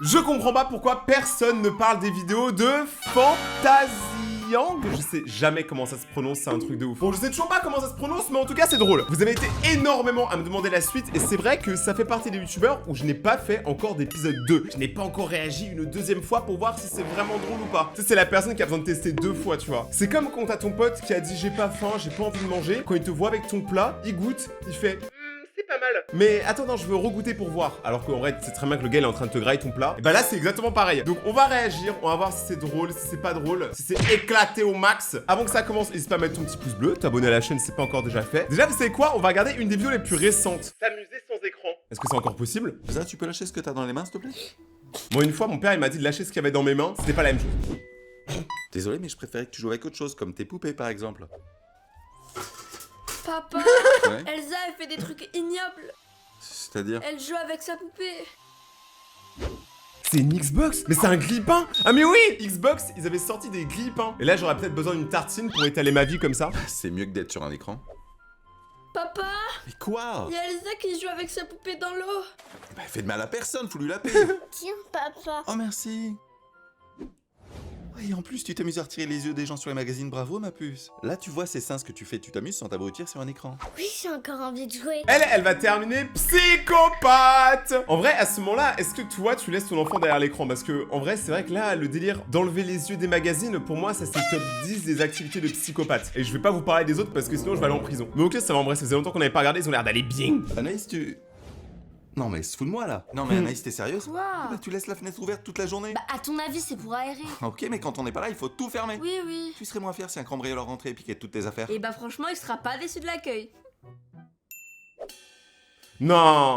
Je comprends pas pourquoi personne ne parle des vidéos de Fantasiang. Je sais jamais comment ça se prononce, c'est un truc de ouf. Bon, je sais toujours pas comment ça se prononce, mais en tout cas, c'est drôle. Vous avez été énormément à me demander la suite, et c'est vrai que ça fait partie des youtubeurs où je n'ai pas fait encore d'épisode 2. Je n'ai pas encore réagi une deuxième fois pour voir si c'est vraiment drôle ou pas. Tu sais, c'est la personne qui a besoin de tester 2 fois, tu vois. C'est comme quand t'as ton pote qui a dit j'ai pas faim, j'ai pas envie de manger. Quand il te voit avec ton plat, il goûte, il fait... c'est pas mal. Mais attends, non, je veux regoûter pour voir. Alors qu'en vrai, c'est très bien que le gars il est en train de te grailler ton plat. Et bah là, c'est exactement pareil. Donc on va réagir, on va voir si c'est drôle, si c'est pas drôle, si c'est éclaté au max. Avant que ça commence, n'hésite pas à mettre ton petit pouce bleu, t'abonner à la chaîne si c'est pas encore déjà fait. Déjà, vous savez quoi? On va regarder une des vidéos les plus récentes. S'amuser sans écran. Est-ce que c'est encore possible? Ça, tu peux lâcher ce que t'as dans les mains, s'il te plaît? Moi, une fois, mon père il m'a dit de lâcher ce qu'il y avait dans mes mains. C'était pas la même chose. Désolé, mais je préférais que tu joues avec autre chose, comme tes poupées par exemple. Papa, Ouais. Elsa, elle fait des trucs ignobles. C'est-à-dire? Elle joue avec sa poupée. C'est une Xbox? Mais c'est un grille-pain! Ah mais oui! Xbox, ils avaient sorti des grille-pains. Et là, j'aurais peut-être besoin d'une tartine pour étaler ma vie comme ça. C'est mieux que d'être sur un écran. Papa, Mais quoi? il y a Elsa qui joue avec sa poupée dans l'eau. Bah, fait de mal à personne, faut lui la paix. Tiens, papa. Oh, merci. Et en plus, tu t'amuses à retirer les yeux des gens sur les magazines, bravo ma puce. Là, tu vois ces seins, ce que tu fais, tu t'amuses sans t'abrutir sur un écran. Oui, j'ai encore envie de jouer. Elle va terminer psychopathe! En vrai, à ce moment-là, est-ce que toi, tu laisses ton enfant derrière l'écran? Parce que, en vrai, c'est vrai que là, le délire d'enlever les yeux des magazines, pour moi, ça c'est top 10 des activités de psychopathe. Et je vais pas vous parler des autres parce que sinon, je vais aller en prison. Mais ok, ça va, en vrai, ça faisait longtemps qu'on avait pas regardé, ils ont l'air d'aller bien. Anaïs, tu... Non mais se fout de moi là. Non mais Anaïs, t'es sérieuse? Quoi? Bah, tu laisses la fenêtre ouverte toute la journée. Bah, à ton avis, c'est pour aérer. Ok, mais quand on n'est pas là, il faut tout fermer. Oui, oui. Tu serais moins fier si un cambrioleur rentrait et piquait toutes tes affaires. Et bah, franchement, il sera pas déçu de l'accueil. Non!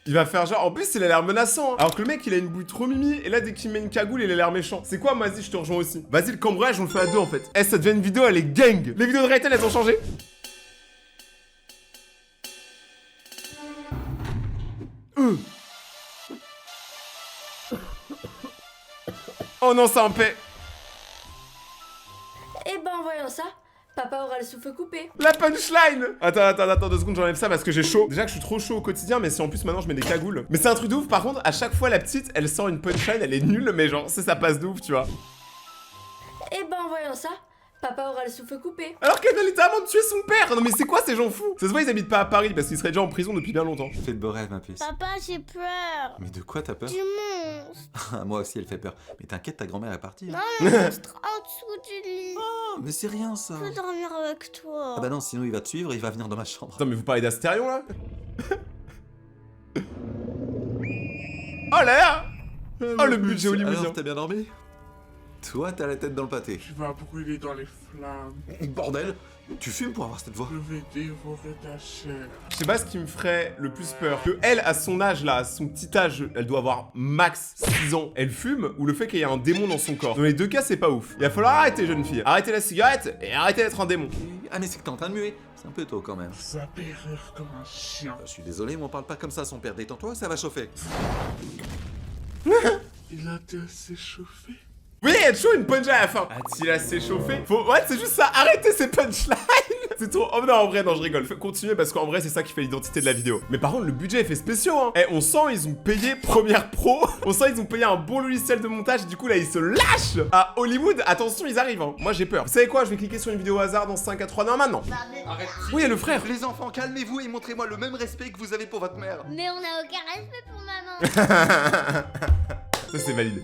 Il va faire genre... En plus, il a l'air menaçant, hein. Alors que le mec, il a une bouille trop mimi, et là, dès qu'il met une cagoule, il a l'air méchant. C'est quoi, vas-y, je te rejoins aussi. Vas-y, le cambriolage, on le fait à 2, en fait. Eh, ça devient une vidéo, elle est gang! Les vidéos de Rayton, elles ont changé? Oh non, ça en paix. Et bah, en voyant ça, papa aura le souffle coupé. La punchline! Attends 2 secondes, j'enlève ça parce que j'ai chaud. Déjà que je suis trop chaud au quotidien, mais si en plus maintenant je mets des cagoules. Mais c'est un truc de ouf, par contre, à chaque fois la petite, elle sort une punchline, elle est nulle, mais genre, ça passe de ouf, tu vois. Et bah, en voyant ça, papa aura le souffle coupé. Alors qu'elle vient littéralement de tuer son père! Non mais c'est quoi ces gens fous? Ça se voit, ils habitent pas à Paris parce qu'ils seraient déjà en prison depuis bien longtemps. Fais de beaux rêves, ma puce. Papa, j'ai peur. Mais de quoi t'as peur? Du monstre. Moi aussi, elle fait peur. Mais t'inquiète, ta grand-mère est partie. Non, le monstre en dessous du lit. Oh, mais c'est rien ça. Je veux dormir avec toi. Ah bah non, sinon il va te suivre et il va venir dans ma chambre. Attends, mais vous parlez d'Astérion là? Oh là! Oh le budget hollywoodien. Alors, t'as bien dormi? Toi, t'as la tête dans le pâté. Tu vas brûler dans les flammes. Bordel! Tu fumes pour avoir cette voix? Je vais dévorer ta chair. Je sais pas ce qui me ferait le plus peur. Que elle, à son âge là, à son petit âge, elle doit avoir max 6 ans, elle fume, ou le fait qu'il y ait un démon dans son corps. Dans les deux cas, c'est pas ouf. Il va falloir arrêter, jeune fille. Arrêtez la cigarette et arrêtez d'être un démon. Ah mais c'est que t'es en train de muer. C'est un peu tôt quand même. Ça périr comme un chien. Je suis désolé, mais on parle pas comme ça, son père. Détends-toi, ça va chauffer. Il a dû s'échauffer. Oui, il y a toujours une punchline à la fin. A-t-il assez chauffé? Faut... Ouais, c'est juste ça. Arrêtez ces punchlines. C'est trop... Oh non, en vrai, non, je rigole. Faut continuer parce qu'en vrai, c'est ça qui fait l'identité de la vidéo. Mais par contre, le budget est fait spéciaux, hein. Eh, on sent, ils ont payé Premiere Pro. On sent, ils ont payé un bon logiciel de montage. Du coup, là, ils se lâchent à Hollywood. Attention, ils arrivent, hein. Moi, j'ai peur. Vous savez quoi? Je vais cliquer sur une vidéo au hasard dans 5 à 3. Non, maintenant. Arrête. Oui, il y a le frère. Les enfants, calmez-vous et montrez-moi le même respect que vous avez pour votre mère. Mais on n'a aucun respect pour maman. Ça, c'est validé.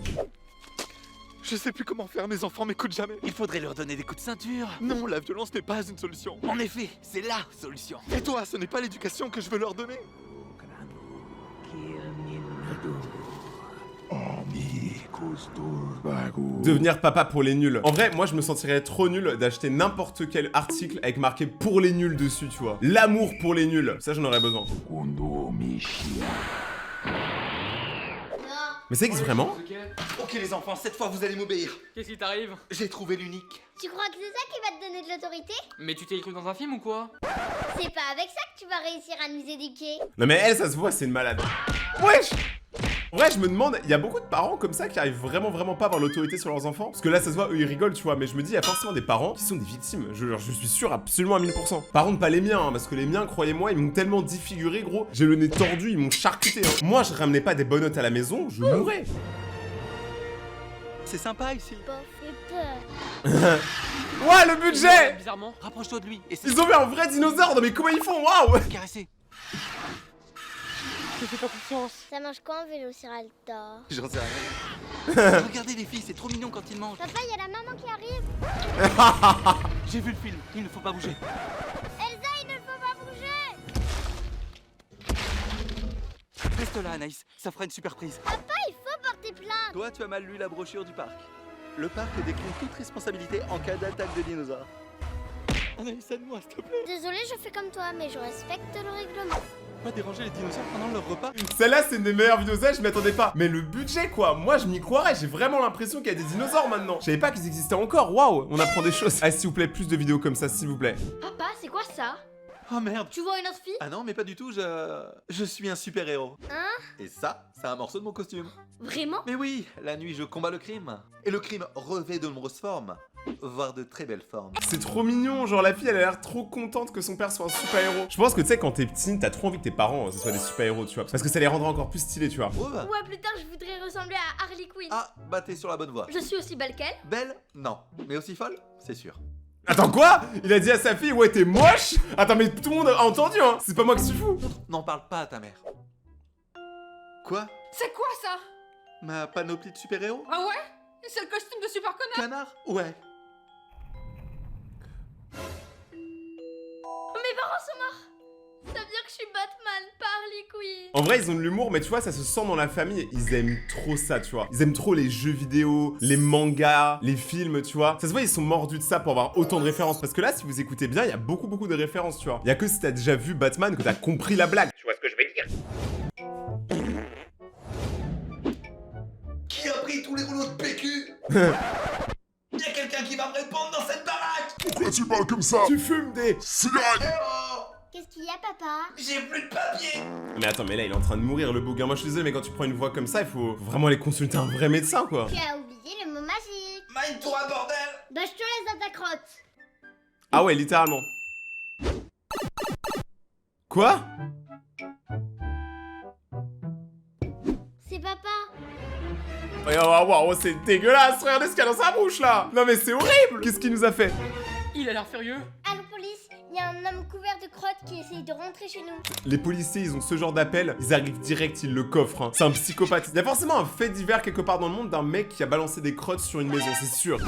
Je sais plus comment faire, mes enfants m'écoutent jamais. Il faudrait leur donner des coups de ceinture. Non, la violence n'est pas une solution. En effet, c'est la solution. Et toi, ce n'est pas l'éducation que je veux leur donner. Devenir papa pour les nuls. En vrai, moi je me sentirais trop nul d'acheter n'importe quel article avec marqué pour les nuls dessus, tu vois. L'amour pour les nuls. Ça, j'en aurais besoin. Mais ça existe vraiment? Ok les enfants, cette fois vous allez m'obéir. Qu'est-ce qui t'arrive? J'ai trouvé l'unique. Tu crois que c'est ça qui va te donner de l'autorité? Mais tu t'es cru dans un film ou quoi? C'est pas avec ça que tu vas réussir à nous éduquer. Non mais elle, ça se voit, c'est une malade. Wesh! En vrai, je me demande, il y a beaucoup de parents comme ça qui arrivent vraiment pas à avoir l'autorité sur leurs enfants. Parce que là, ça se voit, eux, ils rigolent, tu vois. Mais je me dis, il y a forcément des parents qui sont des victimes. Je suis sûr absolument à 1000%. Par contre, pas les miens, hein, parce que les miens, croyez-moi, ils m'ont tellement défiguré, gros. J'ai le nez tordu, ils m'ont charcuté. Hein. Moi, je ramenais pas des bonnes notes à la maison, je mourrais. C'est sympa ici. Bon, fais peur. Ouais, le budget. Bizarrement, rapproche-toi de lui et c'est Ils ont vu un vrai dinosaure, non mais comment ils font? Waouh. caresser. Je te fais pas confiance. Ça mange quoi un vélociraptor? J'en sais rien. Regardez les filles, c'est trop mignon quand ils mangent. Papa, il y a la maman qui arrive. J'ai vu le film, il ne faut pas bouger. Elsa, il ne faut pas bouger. Reste là, Anaïs, ça fera une super prise. Papa, il faut porter plainte. Toi, tu as mal lu la brochure du parc. Le parc décline toute responsabilité en cas d'attaque de dinosaures. Anaïs, aide-moi, s'il te plaît. Désolée, je fais comme toi, mais je respecte le règlement. Pas déranger les dinosaures pendant leur repas. Celle-là, c'est une des meilleures vidéos, ça, je m'y attendais pas. Mais le budget, quoi, moi, je m'y croirais. J'ai vraiment l'impression qu'il y a des dinosaures maintenant. Je savais pas qu'ils existaient encore. Waouh, on apprend des choses. Ah, s'il vous plaît, plus de vidéos comme ça, s'il vous plaît. Papa, c'est quoi ça? Oh merde. Tu vois une autre fille? Ah non, mais pas du tout, je suis un super-héros. Hein? Et ça, c'est un morceau de mon costume. Vraiment? Mais oui, la nuit, je combats le crime. Et le crime revêt de nombreuses formes, voire de très belles formes. C'est trop mignon, genre la fille elle a l'air trop contente que son père soit un super héros. Je pense que tu sais, quand t'es petit, t'as trop envie que tes parents ce soient des super héros, tu vois. Parce que ça les rendra encore plus stylés, tu vois. Oh bah. Ouais, plus tard, je voudrais ressembler à Harley Quinn. Ah, bah t'es sur la bonne voie. Je suis aussi belle qu'elle. Belle? Non. Mais aussi folle? C'est sûr. Attends, quoi? Il a dit à sa fille, ouais, t'es moche? Attends, mais tout le monde a entendu, hein. C'est pas moi qui suis fou. N'en parle pas à ta mère. Quoi? C'est quoi ça? Ma panoplie de super-héros? Ah ouais? C'est le costume de super connard? Canard? Ouais. Mes parents sont morts. Ça veut dire que je suis Batman, pas Harley Quinn. En vrai, ils ont de l'humour, mais tu vois, ça se sent dans la famille. Ils aiment trop ça, tu vois. Ils aiment trop les jeux vidéo, les mangas, les films, tu vois. Ça se voit, ils sont mordus de ça pour avoir autant de références. Parce que là, si vous écoutez bien, il y a beaucoup de références, tu vois. Il y a que si t'as déjà vu Batman que t'as compris la blague. Tu vois ce que je veux dire? Qui a pris tous les rouleaux de PQ? Y a quelqu'un qui va me répondre dans cette baraque? Pourquoi tu parles comme ça? Tu fumes des Cigarette! Eh oh! Qu'est-ce qu'il y a, papa? J'ai plus de papier! Mais attends, mais là, il est en train de mourir, le beau gars. Moi, je suis désolé, mais quand tu prends une voix comme ça, il faut vraiment aller consulter un vrai médecin, quoi. Tu as oublié le mot magique. Mind-toi, bordel! Bah, je te laisse dans ta crotte. Ah ouais, littéralement. Quoi? C'est papa. Oh, c'est dégueulasse, regardez ce qu'il y a dans sa bouche, là. Non, mais c'est horrible. Qu'est-ce qu'il nous a fait? Il a l'air furieux. Allô, police, il y a un homme couvert de crottes qui essaye de rentrer chez nous. Les policiers, ils ont ce genre d'appel, ils arrivent direct, ils le coffrent. Hein. C'est un psychopathe. Il y a forcément un fait divers quelque part dans le monde d'un mec qui a balancé des crottes sur une maison, c'est sûr.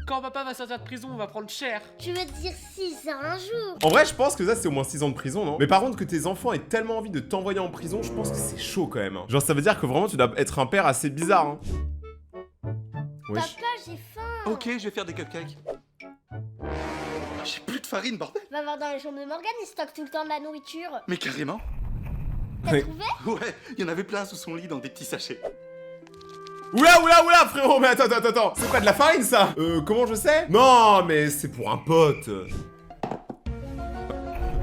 Quand papa va sortir de prison, on va prendre cher. Je veux dire 6 ans un jour. En vrai, je pense que ça, c'est au moins 6 ans de prison, non? Mais par contre, que tes enfants aient tellement envie de t'envoyer en prison, je pense que c'est chaud quand même. Hein. Genre, ça veut dire que vraiment, tu dois être un père assez bizarre. Hein. Wesh. Papa, j'ai faim. Ok, je vais faire des cupcakes. J'ai plus de farine, bordel! Va voir dans les chambres de Morgane, il stocke tout le temps de la nourriture. Mais carrément? T'as Ouais. trouvé? Ouais, il y en avait plein sous son lit dans des petits sachets. Oula, frérot, mais attends, c'est quoi de la farine, ça? Comment je sais? Non, mais c'est pour un pote.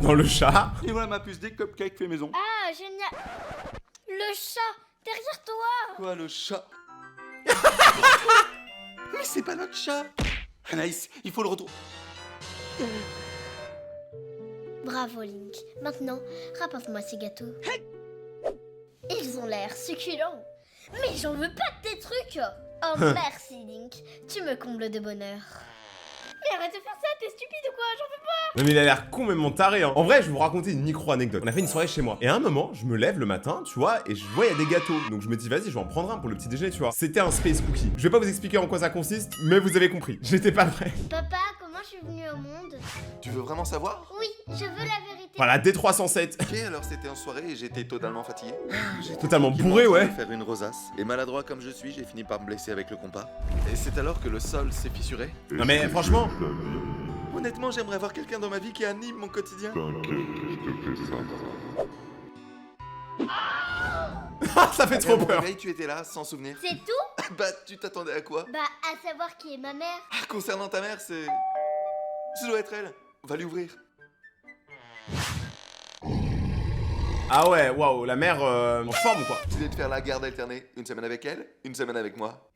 Dans le chat. Et voilà ma puce des cupcakes fait maison. Ah, génial. Le chat, derrière toi. Quoi, le chat? Mais c'est pas notre chat! Anaïs, il faut le retrouver. Bravo, Link. Maintenant, rapporte-moi ces gâteaux. Ils ont l'air succulents. Mais j'en veux pas de tes trucs. Oh, merci, Link. Tu me combles de bonheur. Mais arrête de faire ça, t'es stupide ou quoi? J'en veux pas. Non mais il a l'air complètement taré hein. En vrai, je vais vous raconter une micro-anecdote. On a fait une soirée chez moi. Et à un moment, je me lève le matin, tu vois, et je vois il y a des gâteaux. Donc je me dis, vas-y, je vais en prendre un pour le petit déjeuner, tu vois. C'était un space cookie. Je vais pas vous expliquer en quoi ça consiste, mais vous avez compris. J'étais pas prêt. Papa, comment je suis venue au monde? Tu veux vraiment savoir? Oui, je veux la vérité. Voilà, D307. Ok, alors c'était en soirée et j'étais totalement fatigué. Totalement bourré, ouais. Faire une rosace. Et maladroit comme je suis, j'ai fini par me blesser avec le compas. Et c'est alors que le sol s'est fissuré. Non mais franchement, Honnêtement, j'aimerais avoir quelqu'un dans ma vie qui anime mon quotidien. ça fait Et à trop mon peur. réveil, tu étais là, sans souvenir. C'est tout? Bah, tu t'attendais à quoi? Bah, à savoir qui est ma mère. Ah, concernant ta mère, c'est... Ça doit être elle. On va lui ouvrir. Ah ouais, waouh, la mère en forme ou quoi? Tu viens de faire la garde alternée. Une semaine avec elle, une semaine avec moi.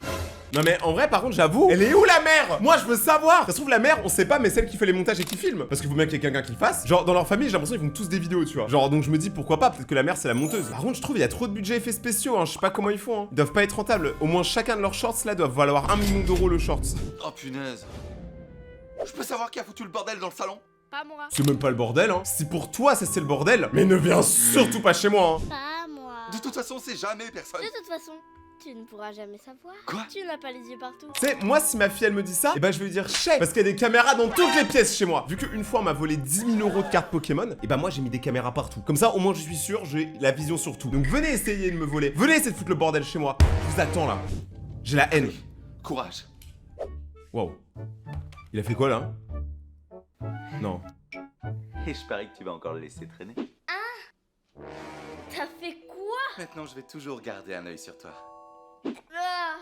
Non mais en vrai par contre j'avoue, elle est où la mère? Moi je veux savoir. Ça se trouve la mère on sait pas mais celle qui fait les montages et qui filme. Parce qu'il faut bien qu'il y ait quelqu'un qui le fasse. Genre dans leur famille j'ai l'impression qu'ils font tous des vidéos tu vois. Genre donc je me dis pourquoi pas, peut-être que la mère c'est la monteuse. Par contre je trouve il y a trop de budget effets spéciaux hein. Je sais pas comment ils font hein. Ils doivent pas être rentables. Au moins chacun de leurs shorts là doivent valoir 1 million d'euros le shorts. Oh punaise. Je peux savoir qui a foutu le bordel dans le salon? Pas moi. C'est même pas le bordel hein. Si pour toi ça c'est le bordel, mais ne viens surtout pas chez moi hein. Pas moi. De toute façon, c'est jamais personne. De toute façon, tu ne pourras jamais savoir. Quoi? Tu n'as pas les yeux partout. Tu sais, moi si ma fille elle me dit ça, et bah je vais lui dire chef. Parce qu'il y a des caméras dans toutes les pièces chez moi. Vu qu'une fois on m'a volé 10 000 euros de cartes Pokémon, et bah moi j'ai mis des caméras partout. Comme ça au moins je suis sûr, j'ai la vision sur tout. Donc venez essayer de me voler. Venez essayer de foutre le bordel chez moi. Je vous attends là. J'ai la haine. Courage. Waouh. Il a fait quoi là? Non. Et je parie que tu vas encore le laisser traîner. T'as fait quoi? Maintenant, je vais toujours garder un œil sur toi. Ah.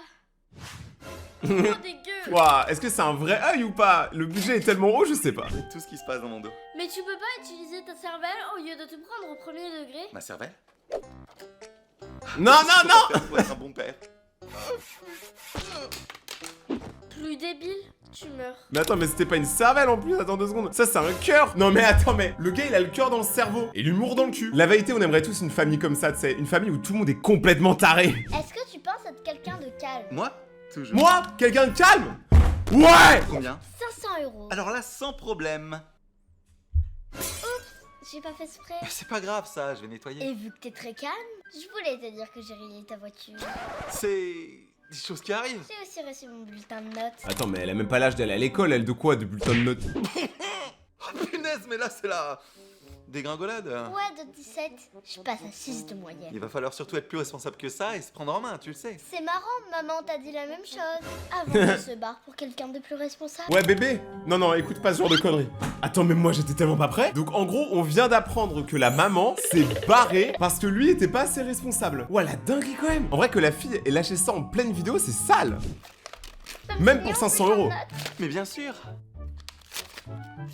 Trop dégueu. Waouh, est-ce que c'est un vrai œil ou pas? Le budget est tellement haut, je sais pas. C'est tout ce qui se passe dans mon dos. Mais tu peux pas utiliser ta cervelle au lieu de te prendre au premier degré? Ma cervelle? Non, non, non! Pour être un bon père. Plus débile, tu meurs. Mais attends, mais c'était pas une cervelle en plus, attends 2 secondes. Ça c'est un cœur. Non mais attends, mais le gars il a le cœur dans le cerveau et l'humour dans le cul. La vérité, on aimerait tous une famille comme ça, tu sais, une famille où tout le monde est complètement taré. Est-ce que tu penses être quelqu'un de calme? Moi? Toujours. Moi, quelqu'un de calme? Ouais! Combien? 500 euros. Alors là, sans problème. J'ai pas fait exprès. C'est pas grave ça, je vais nettoyer. Et vu que t'es très calme, je voulais te dire que j'ai rayé ta voiture. C'est des choses qui arrivent. J'ai aussi reçu mon bulletin de notes. Attends, mais elle a même pas l'âge d'aller à l'école, elle de quoi? De bulletin de notes? Oh punaise, mais là c'est la dégringolade. Ouais, de 17. Je passe à 6 de moyenne. Il va falloir surtout être plus responsable que ça et se prendre en main, tu le sais. C'est marrant, maman t'a dit la même chose. Avant qu'elle se barre pour quelqu'un de plus responsable. Ouais bébé? Non non, écoute pas ce genre de conneries. Attends, mais moi j'étais tellement pas prêt. Donc en gros, on vient d'apprendre que la maman s'est barrée parce que lui était pas assez responsable. Ouais, la dinguerie quand même. En vrai que la fille ait lâché ça en pleine vidéo, c'est sale. Ça me Même souvient, pour 500 bulletin de euros. notes. Mais bien sûr.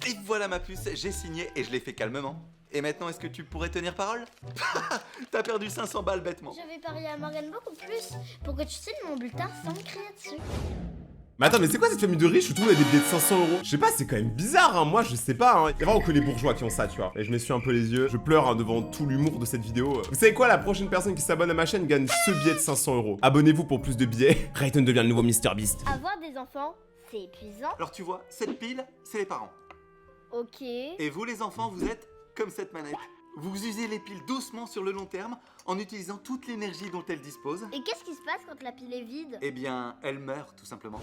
Et voilà ma puce, j'ai signé et je l'ai fait calmement. Et maintenant, est-ce que tu pourrais tenir parole? T'as perdu 500 balles bêtement. Je vais parier à Morgane beaucoup plus pour que tu signes mon bulletin sans me crier dessus. Mais attends, mais c'est quoi cette famille de riches où tout le monde a des billets de 500 euros? Je sais pas, c'est quand même bizarre, hein. Moi, je sais pas, hein. Il y a vraiment que les bourgeois qui ont ça, tu vois. Et je m'essuie un peu les yeux. Je pleure hein, devant tout l'humour de cette vidéo. Vous savez quoi? La prochaine personne qui s'abonne à ma chaîne gagne ce billet de 500 euros. Abonnez-vous pour plus de billets. Rayton devient le nouveau MrBeast. Avoir des enfants, c'est épuisant. Alors tu vois, cette pile, c'est les parents. Ok. Et vous les enfants, vous êtes comme cette manette. Vous usez les piles doucement sur le long terme en utilisant toute l'énergie dont elles disposent. Et qu'est-ce qui se passe quand la pile est vide? Eh bien, elles meurent tout simplement.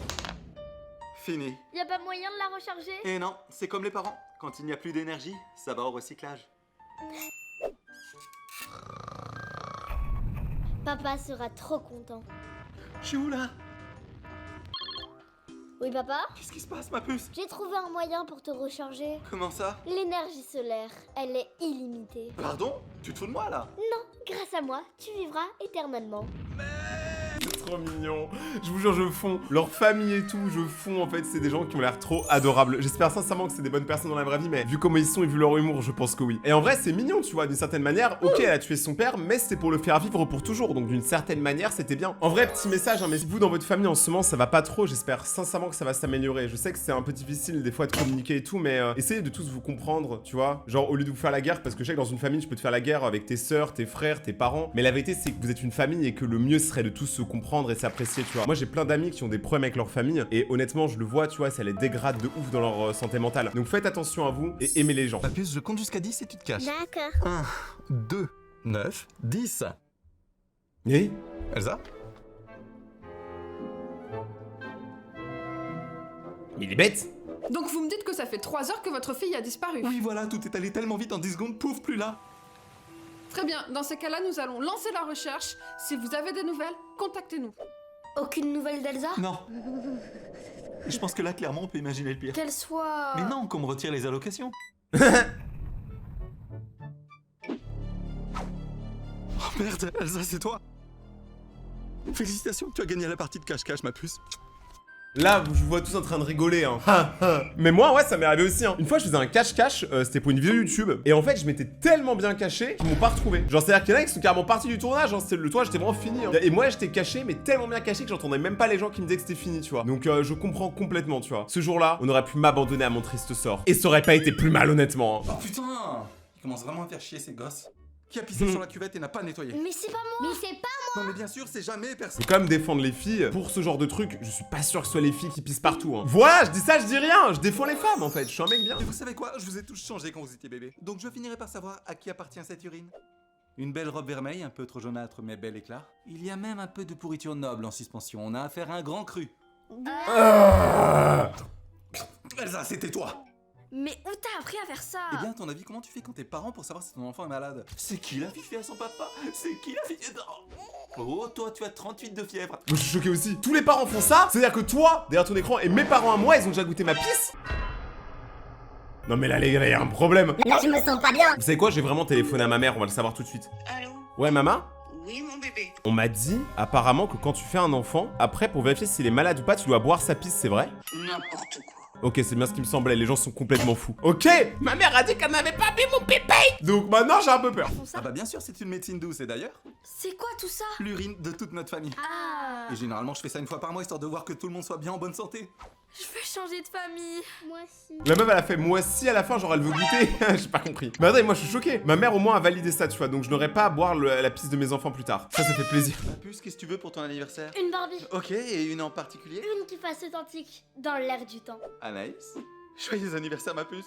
Fini. Y a pas moyen de la recharger? Et non, c'est comme les parents. Quand il n'y a plus d'énergie, ça va au recyclage. Papa sera trop content. Je suis où là? Oui, papa? Qu'est-ce qui se passe, ma puce? J'ai trouvé un moyen pour te recharger. Comment ça? L'énergie solaire, elle est illimitée. Pardon? Tu te fous de moi là? Non, grâce à moi, tu vivras éternellement. C'est trop mignon. Je vous jure, je fonds. Leur famille et tout, je fonds. En fait, c'est des gens qui ont l'air trop adorables. J'espère sincèrement que c'est des bonnes personnes dans la vraie vie, mais vu comment ils sont et vu leur humour, je pense que oui. Et en vrai, c'est mignon, tu vois, d'une certaine manière. Ok, elle a tué son père, mais c'est pour le faire vivre pour toujours. Donc d'une certaine manière, c'était bien. En vrai, petit message, hein, mais si vous, dans votre famille, en ce moment, ça va pas trop, j'espère sincèrement que ça va s'améliorer. Je sais que c'est un peu difficile des fois de communiquer et tout, mais essayez de tous vous comprendre, tu vois. Genre, au lieu de vous faire la guerre, parce que je sais que dans une famille, tu peux te faire la guerre avec tes sœurs, tes frères, tes parents. Mais la vérité, c'est que vous êtes une famille et que le mieux serait de tous se comprendre et s'apprécier, tu vois. Moi, j'ai plein d'amis qui ont des problèmes avec leur famille et honnêtement, je le vois, tu vois, ça les dégrade de ouf dans leur santé mentale. Donc faites attention à vous et aimez les gens. Ma puce, je compte jusqu'à 10 et tu te caches. D'accord. 1, 2, 9, 10. Et Elsa? mais il est bête. Donc vous me dites que ça fait 3 heures que votre fille a disparu. Oui, voilà, tout est allé tellement vite en 10 secondes, pouf, plus là. Très bien, dans ces cas-là, nous allons lancer la recherche. Si vous avez des nouvelles, contactez-nous. Aucune nouvelle d'Elsa? Non. Je pense que là, clairement, on peut imaginer le pire. Qu'elle soit... Mais non, qu'on me retire les allocations. Oh merde, Elsa, c'est toi. Félicitations, tu as gagné la partie de cache-cache, ma puce. Là, je vous vois tous en train de rigoler, hein. Mais moi, ouais, ça m'est arrivé aussi, hein. Une fois, je faisais un cache-cache, c'était pour une vidéo YouTube. Et en fait, je m'étais tellement bien caché qu'ils m'ont pas retrouvé. Genre, c'est-à-dire qu'il y en a qui sont carrément partis du tournage, hein. C'était le tournage, j'étais vraiment fini, hein. Et moi, j'étais caché, mais tellement bien caché que j'entendais même pas les gens qui me disaient que c'était fini, tu vois. Donc, je comprends complètement, tu vois. Ce jour-là, on aurait pu m'abandonner à mon triste sort. Et ça aurait pas été plus mal, honnêtement, hein. Oh putain, il commence vraiment à faire chier ces gosses. Qui a pissé sur la cuvette et n'a pas nettoyé? Mais c'est pas moi. Mais c'est pas Non mais bien sûr, c'est jamais personne. Faut quand même défendre les filles. Pour ce genre de truc, je suis pas sûr que ce soit les filles qui pissent partout, hein. Voilà, je dis ça, je dis rien. Je défends les femmes, en fait. Je suis un mec bien. Et vous savez quoi? Je vous ai tous changé quand vous étiez bébé. Donc je finirai par savoir à qui appartient cette urine. Une belle robe vermeille, un peu trop jaunâtre mais bel éclat. Il y a même un peu de pourriture noble en suspension. On a affaire à un grand cru. Elsa, c'était toi! Mais où t'as appris à faire ça? Eh bien, à ton avis, comment tu fais quand t'es parent pour savoir si ton enfant est malade? C'est qui la fille fait à son papa? C'est qui la fille... Oh, toi, tu as 38 de fièvre. Moi, je suis choqué aussi. Tous les parents font ça. C'est-à-dire que toi, derrière ton écran, et mes parents à moi, ils ont déjà goûté ma pisse. Non mais là, les gars, il y a un problème. Là, je me sens pas bien. Vous savez quoi? J'ai vraiment téléphoné à ma mère, on va le savoir tout de suite. Allô? Ouais, maman? Oui, mon bébé. On m'a dit, apparemment, que quand tu fais un enfant, après, pour vérifier s'il est malade ou pas, tu dois boire sa pisse, c'est vrai? N'importe quoi. Ok, c'est bien ce qui me semblait, les gens sont complètement fous. Ok, ma mère a dit qu'elle n'avait pas bu mon pépé. Donc maintenant, j'ai un peu peur. Ah bah bien sûr, c'est une médecine douce et d'ailleurs, C'est quoi tout ça? l'urine de toute notre famille. Ah, Et généralement, je fais ça une fois par mois histoire de voir que tout le monde soit bien en bonne santé. je veux changer de famille. Moi aussi. La meuf, elle a fait moi si à la fin, genre elle veut goûter. J'ai pas compris. Mais attends, moi je suis choqué. Ma mère au moins a validé ça, tu vois, donc je n'aurais pas à boire la pisse de mes enfants plus tard. Ça fait plaisir. Ma puce, qu'est-ce que tu veux pour ton anniversaire? Une Barbie. Ok, et une en particulier? Une qui fasse authentique. Dans l'air du temps. Anaïs? Joyeux anniversaire, ma puce.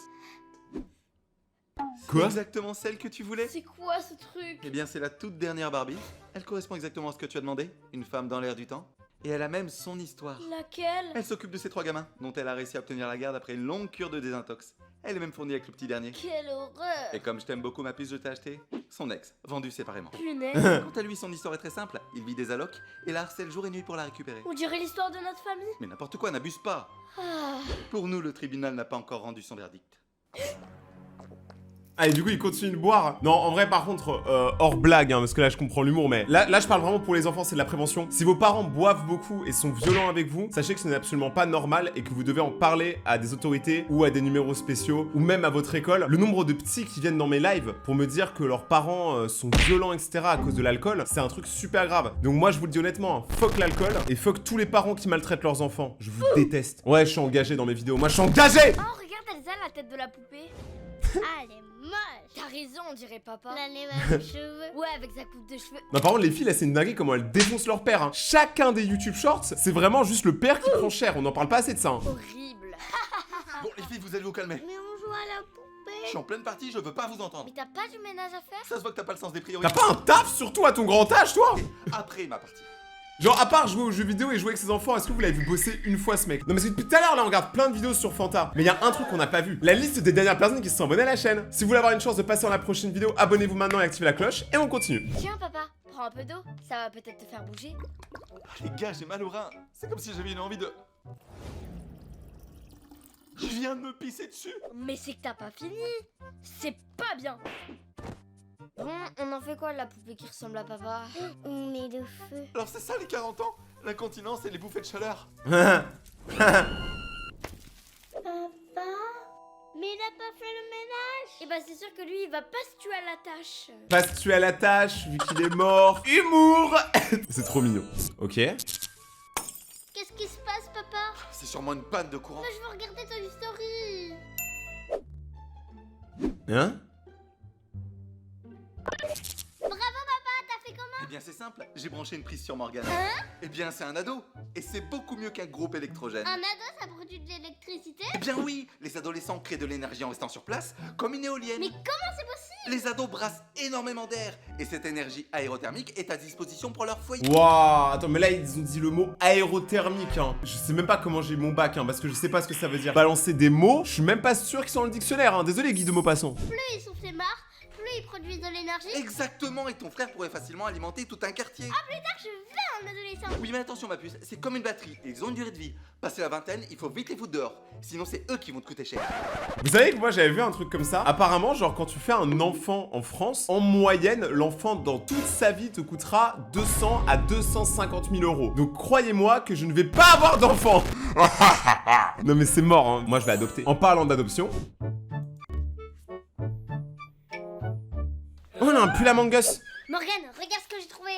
Quoi? Exactement celle que tu voulais? C'est quoi ce truc? Eh bien, c'est la toute dernière Barbie. Elle correspond exactement à ce que tu as demandé. Une femme dans l'air du temps. Et elle a même son histoire. Laquelle? Elle s'occupe de ces 3 gamins, dont elle a réussi à obtenir la garde après une longue cure de désintox. Elle est même fournie avec le petit dernier. Quelle horreur! Et comme je t'aime beaucoup, ma puce, je t'ai acheté son ex, vendu séparément. Punaise! Quant à lui, son histoire est très simple. Il vit des allocs et la harcèle jour et nuit pour la récupérer. On dirait l'histoire de notre famille. Mais n'importe quoi, n'abuse pas. Ah, Pour nous, le tribunal n'a pas encore rendu son verdict. Ah, et du coup, il continue de boire. Non, en vrai, par contre, hors blague, hein, parce que là, je comprends l'humour, mais là, je parle vraiment pour les enfants, c'est de la prévention. Si vos parents boivent beaucoup et sont violents avec vous, sachez que ce n'est absolument pas normal et que vous devez en parler à des autorités ou à des numéros spéciaux ou même à votre école. Le nombre de petits qui viennent dans mes lives pour me dire que leurs parents sont violents, etc. à cause de l'alcool, c'est un truc super grave. Donc moi, je vous le dis honnêtement, hein, fuck l'alcool et fuck tous les parents qui maltraitent leurs enfants. Je vous déteste. Ouais, je suis engagé dans mes vidéos. Moi, je suis engagé! oh, regarde Elsa, la tête de la poupée. Ah, elle est moche. T'as raison, on dirait papa. Elle a les mêmes cheveux. Ouais, avec sa coupe de cheveux. Non, par contre, les filles, là, c'est une dinguerie comment elles défoncent leur père. Hein. Chacun des YouTube Shorts, c'est vraiment juste le père qui prend cher. On n'en parle pas assez de ça. Hein. Horrible. Bon, les filles, vous allez vous calmer. Mais on joue à la Je poupée. suis en pleine partie, je veux pas vous entendre. Mais t'as pas du ménage à faire? Ça se voit que t'as pas le sens des T'as priorités. pas un taf, surtout à ton grand âge, toi? Après ma partie. Genre, à part jouer aux jeux vidéo et jouer avec ses enfants, est-ce que vous l'avez vu bosser une fois ce mec? Non, parce que depuis tout à l'heure, là, on regarde plein de vidéos sur Fanta. Mais il y a un truc qu'on n'a pas vu. La liste des dernières personnes qui se sont abonnées à la chaîne. Si vous voulez avoir une chance de passer dans la prochaine vidéo, abonnez-vous maintenant et activez la cloche. Et on continue. Tiens, papa, prends un peu d'eau. Ça va peut-être te faire bouger. Ah, les gars, j'ai mal au rein. C'est comme si j'avais une envie de... Je viens de me pisser dessus. Mais c'est que t'as pas fini. C'est pas bien. Bon, on en fait quoi de la poupée qui ressemble à papa? On met le feu. Alors c'est ça les 40 ans? L'incontinence et les bouffées de chaleur. Papa? Mais il a pas fait le ménage. Et bah c'est sûr que lui, il va pas se tuer à la tâche. Pas se tuer à la tâche, vu qu'il est mort. Humour. C'est trop mignon. Ok. Qu'est-ce qui se passe, papa? C'est sûrement une panne de courant. Moi, je veux regarder Toy Story. Hein? Bravo, papa, t'as fait comment? Eh bien c'est simple, j'ai branché une prise sur Morgane. Eh bien c'est un ado. Et c'est beaucoup mieux qu'un groupe électrogène. Un ado, ça produit de l'électricité? Eh bien oui, les adolescents créent de l'énergie en restant sur place, comme une éolienne. Mais comment c'est possible? Les ados brassent énormément d'air. Et cette énergie aérothermique est à disposition pour leur foyer. Waouh, attends, mais là ils ont dit le mot aérothermique, hein. Je sais même pas comment j'ai mon bac, hein, parce que je sais pas ce que ça veut dire. Balancer des mots, je suis même pas sûr qu'ils sont dans le dictionnaire, hein. Désolé, Guy de Maupassant. Plus ils sont flemmards, plus ils produisent de l'énergie. Exactement, et ton frère pourrait facilement alimenter tout un quartier. Je veux un adolescent. Oui, mais attention ma puce, c'est comme une batterie, ils ont une durée de vie. Passé la vingtaine, il faut vite les foutre dehors, sinon c'est eux qui vont te coûter cher. Vous savez que moi j'avais vu un truc comme ça. Apparemment, genre quand tu fais un enfant en France, en moyenne, l'enfant dans toute sa vie te coûtera 200 à 250 000 euros. Donc croyez-moi que je ne vais pas avoir d'enfant. Non mais c'est mort, hein. Moi je vais adopter. En parlant d'adoption... Oh, on a un pull Among Us. Morgane, regarde ce que j'ai trouvé.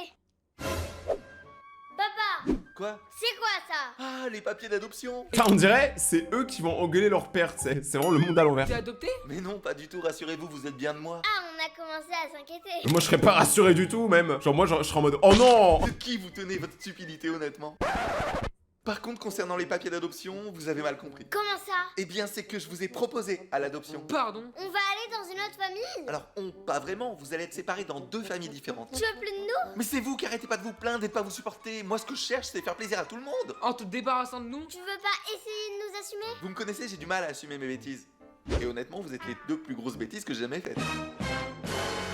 Papa, Quoi? c'est quoi ça? Ah, les papiers d'adoption. Putain, on dirait, c'est eux qui vont engueuler leur père, tu sais. C'est vraiment le monde à l'envers. T'es adopté? Mais non, pas du tout, rassurez-vous, vous êtes bien de moi. Ah, on a commencé à s'inquiéter. Moi je serais pas rassuré du tout même. Genre moi je serais en mode oh non. De qui vous tenez votre stupidité honnêtement? Par contre, concernant les papiers d'adoption, vous avez mal compris. Comment ça? Eh bien, c'est que je vous ai proposé à l'adoption. Pardon? On va aller dans une autre famille? Alors, pas vraiment, vous allez être séparés dans 2 familles différentes. Tu veux plus de nous? Mais c'est vous qui arrêtez pas de vous plaindre et de pas vous supporter. Moi, ce que je cherche, c'est faire plaisir à tout le monde. En te débarrassant de nous? Tu veux pas essayer de nous assumer? Vous me connaissez, j'ai du mal à assumer mes bêtises. Et honnêtement, vous êtes les 2 plus grosses bêtises que j'ai jamais faites.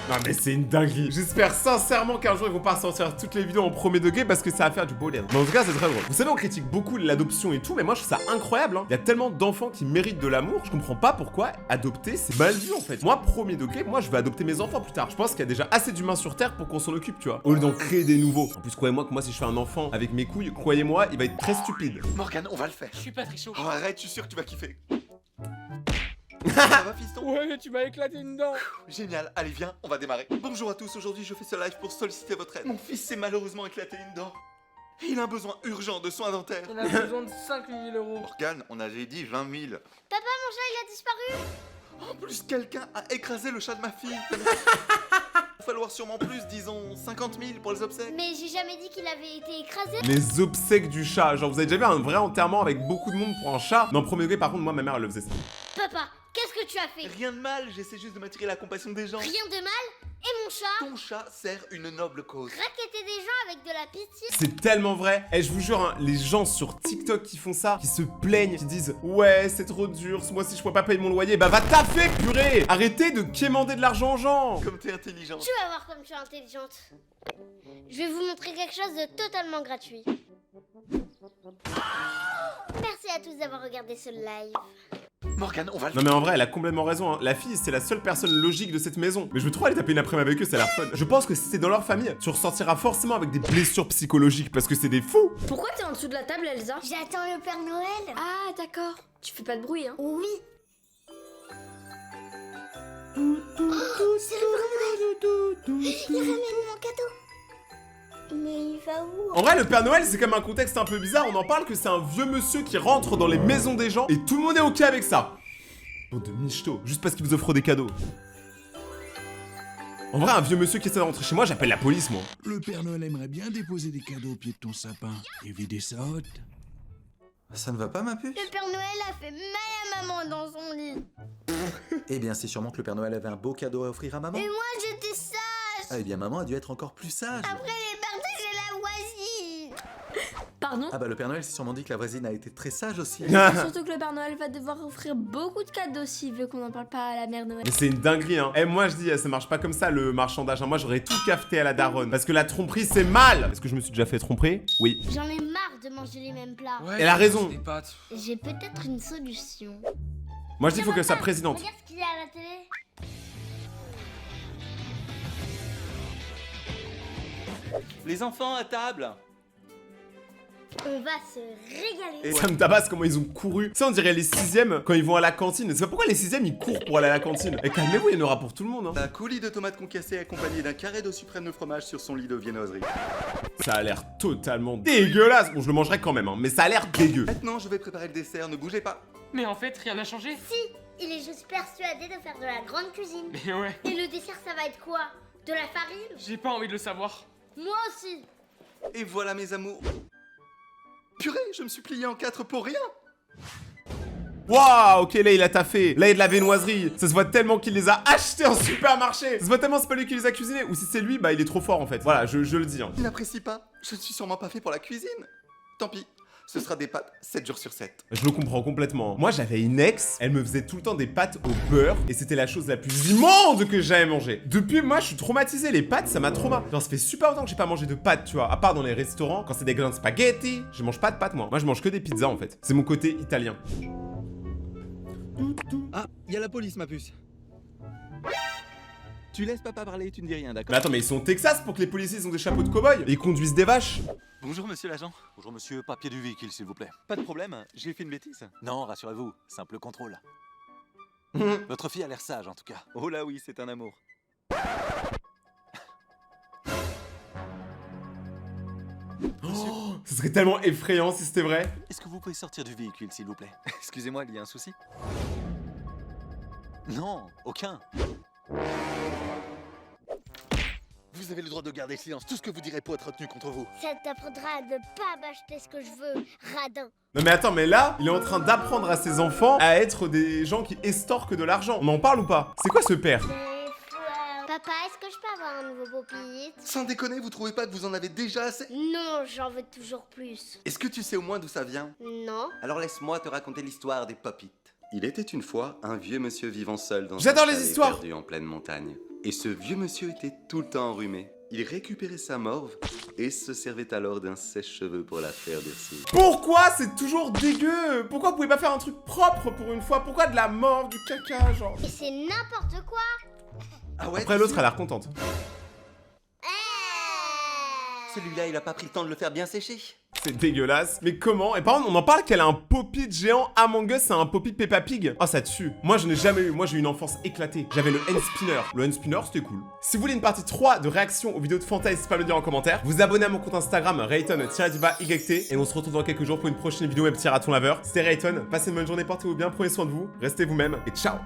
Non mais c'est une dinguerie. J'espère sincèrement qu'un jour ils vont pas sortir toutes les vidéos en premier degré parce que ça va faire du beau lait. Mais en tout cas c'est très drôle. Vous savez on critique beaucoup l'adoption et tout, mais moi je trouve ça incroyable hein. Il y a tellement d'enfants qui méritent de l'amour, je comprends pas pourquoi adopter c'est mal vu en fait. Moi premier degré, moi je vais adopter mes enfants plus tard. Je pense qu'il y a déjà assez d'humains sur terre pour qu'on s'en occupe tu vois. Au lieu d'en créer des nouveaux. En plus croyez-moi que moi si je fais un enfant avec mes couilles, croyez-moi il va être très stupide. Morgane, on va le faire. Je suis pas très chaud. Oh, arrête, je suis sûr que tu vas kiffer. Ça va, fiston? Ouais, mais tu m'as éclaté une dent. Génial, allez viens, on va démarrer. Bonjour à tous, aujourd'hui je fais ce live pour solliciter votre aide. Mon fils s'est malheureusement éclaté une dent. Il a un besoin urgent de soins dentaires. On a besoin de 5 000 euros. Morgane, on avait dit 20 000. Papa, mon chat, il a disparu. En plus, quelqu'un a écrasé le chat de ma fille. Il va falloir sûrement plus, disons 50 000 pour les obsèques. Mais j'ai jamais dit qu'il avait été écrasé. Les obsèques du chat. Genre vous avez déjà vu un vrai enterrement avec beaucoup de monde pour un chat? Non premier degré par contre moi ma mère elle le faisait ça. Papa, qu'est-ce que tu as fait? Rien de mal, j'essaie juste de m'attirer la compassion des gens. Rien de mal? Et mon chat? Ton chat sert une noble cause. Raqueter des gens avec de la pitié? C'est tellement vrai. Et je vous jure, hein, les gens sur TikTok qui font ça, qui se plaignent, qui disent ouais, c'est trop dur, ce mois-ci je pourrais pas payer mon loyer, bah va taffer, purée. Arrêtez de quémander de l'argent aux gens. Comme t'es intelligente. Tu vas voir comme je suis intelligente. Je vais vous montrer quelque chose de totalement gratuit. Merci à tous d'avoir regardé ce live. Morgane, on va le Non mais en vrai, elle a complètement raison, hein. La fille, c'est la seule personne logique de cette maison. Mais je veux trop aller taper une après-midi avec eux, ça a l'air fun. Je pense que si c'est dans leur famille, tu ressortiras forcément avec des blessures psychologiques parce que c'est des fous. Pourquoi t'es en dessous de la table, Elsa? J'attends le Père Noël. Ah, d'accord. Tu fais pas de bruit, hein? Oui. Oh, c'est le Père Noël. Il ramène mon cadeau. Mais il va où? En vrai, le Père Noël, c'est comme un contexte un peu bizarre. On en parle que c'est un vieux monsieur qui rentre dans les maisons des gens et tout le monde est ok avec ça. Bande de michto, juste parce qu'il vous offre des cadeaux. En vrai, un vieux monsieur qui essaie de rentrer chez moi, j'appelle la police, moi. Le Père Noël aimerait bien déposer des cadeaux au pied de ton sapin et vider sa hotte. Ça ne va pas, ma puce? Le Père Noël a fait mal à maman dans son lit. Eh bien, c'est sûrement que le Père Noël avait un beau cadeau à offrir à maman. Et moi, j'étais sage. Ah, eh bien, maman a dû être encore plus sage. Après les partages et la voisine. Pardon? Ah bah, le Père Noël s'est sûrement dit que la voisine a été très sage aussi. Surtout que le Père Noël va devoir offrir beaucoup de cadeaux s'il veut qu'on en parle pas à la mère Noël. Mais c'est une dinguerie, hein. Eh, moi, je dis, ça marche pas comme ça, le marchandage. Hein. Moi, j'aurais tout cafeté à la daronne. Parce que la tromperie, c'est mal. Est-ce que je me suis déjà fait tromper? Oui. J'en ai marre de manger les mêmes plats. Ouais, Elle a raison. des pâtes. J'ai peut-être une solution. Moi, je dis, faut qu'elle soit présidente. Regarde ce qu'il y a à la télé. Les enfants à table. On va se régaler. Et Ça me tabasse comment ils ont couru. Ça, on dirait les 6ème quand ils vont à la cantine. C'est pas pourquoi les 6ème ils courent pour aller à la cantine. Et calmez-vous, il y en aura pour tout le monde. Hein. Un coulis de tomates concassées accompagné d'un carré d'eau suprême de fromage sur son lit de viennoiserie. Ça a l'air totalement dégueulasse. Bon, je le mangerai quand même, hein, mais ça a l'air dégueu. Maintenant, je vais préparer le dessert, ne bougez pas. Mais en fait, rien n'a changé. Il est juste persuadé de faire de la grande cuisine. Mais ouais, Et le dessert, ça va être quoi? De la farine? j'ai pas envie de le savoir. Moi aussi. Et voilà, mes amours. Purée, je me suis plié en 4 pour rien. Waouh, ok, là il a taffé. Là il y a de la viennoiserie. Ça se voit tellement qu'il les a achetés en supermarché. Ça se voit tellement c'est pas lui qui les a cuisinés. Ou si c'est lui, bah il est trop fort en fait. Voilà, je le dis. Hein. Il n'apprécie pas. Je ne suis sûrement pas fait pour la cuisine. Tant pis. Ce sera des pâtes 7 jours sur 7. Je le comprends complètement. Moi, j'avais une ex, elle me faisait tout le temps des pâtes au beurre, et c'était la chose la plus immonde que j'ai jamais mangée. Depuis, moi, je suis traumatisé. Les pâtes, ça m'a trauma. Genre, ça fait super longtemps que j'ai pas mangé de pâtes, tu vois. À part dans les restaurants, quand c'est des grandes spaghetti, je mange pas de pâtes, moi. Moi, je mange que des pizzas, en fait. C'est mon côté italien. Ah, y a la police, ma puce. Tu laisses papa parler, tu ne dis rien, d'accord? Mais attends, mais ils sont au Texas pour que les policiers ont des chapeaux de cow-boy et ils conduisent des vaches. Bonjour, monsieur l'agent. Bonjour monsieur, papier du véhicule s'il vous plaît. Pas de problème, j'ai fait une bêtise. Non, rassurez-vous, simple contrôle. Votre fille a l'air sage en tout cas. Oh là oui, c'est un amour. Oh, ce serait tellement effrayant si c'était vrai. Est-ce que vous pouvez sortir du véhicule s'il vous plaît? Excusez-moi, il y a un souci? Non, aucun. Vous avez le droit de garder le silence. Tout ce que vous direz peut être retenu contre vous. Ça t'apprendra à ne pas m'acheter ce que je veux, radin. Non mais attends, mais là, il est en train d'apprendre à ses enfants à être des gens qui estorquent de l'argent. On en parle ou pas? C'est quoi ce père? Papa, est-ce que je peux avoir un nouveau pop-it? Sans déconner, vous trouvez pas que vous en avez déjà assez? Non, j'en veux toujours plus. Est-ce que tu sais au moins d'où ça vient? Non. Alors laisse-moi te raconter l'histoire des pop-it. Il était une fois un vieux monsieur vivant seul dans J'adore un les chalet histoires. perdu en pleine montagne. Et ce vieux monsieur était tout le temps enrhumé. Il récupérait sa morve et se servait alors d'un sèche-cheveux pour la faire durcir. Pourquoi c'est toujours dégueu? Pourquoi vous pouvez pas faire un truc propre pour une fois? Pourquoi de la morve, du caca, genre? Et c'est n'importe quoi. Ah ouais? Après l'autre, elle a l'air contente. Celui-là, il a pas pris le temps de le faire bien sécher. C'est dégueulasse. Mais comment? Et par contre, on en parle qu'elle a un pop-it géant Among Us, c'est un pop-it Peppa Pig. Oh, ça tue. Moi, je n'ai jamais eu. Moi, j'ai eu une enfance éclatée. J'avais le N-Spinner. Le N-Spinner, c'était cool. Si vous voulez une partie 3 de réaction aux vidéos de Fanta, n'hésitez pas à me le dire en commentaire. Vous abonnez à mon compte Instagram, Rayton_YT. Et on se retrouve dans quelques jours pour une prochaine vidéo web petit raton laveur. C'était Rayton. Passez une bonne journée, portez-vous bien, prenez soin de vous. Restez vous-même et ciao.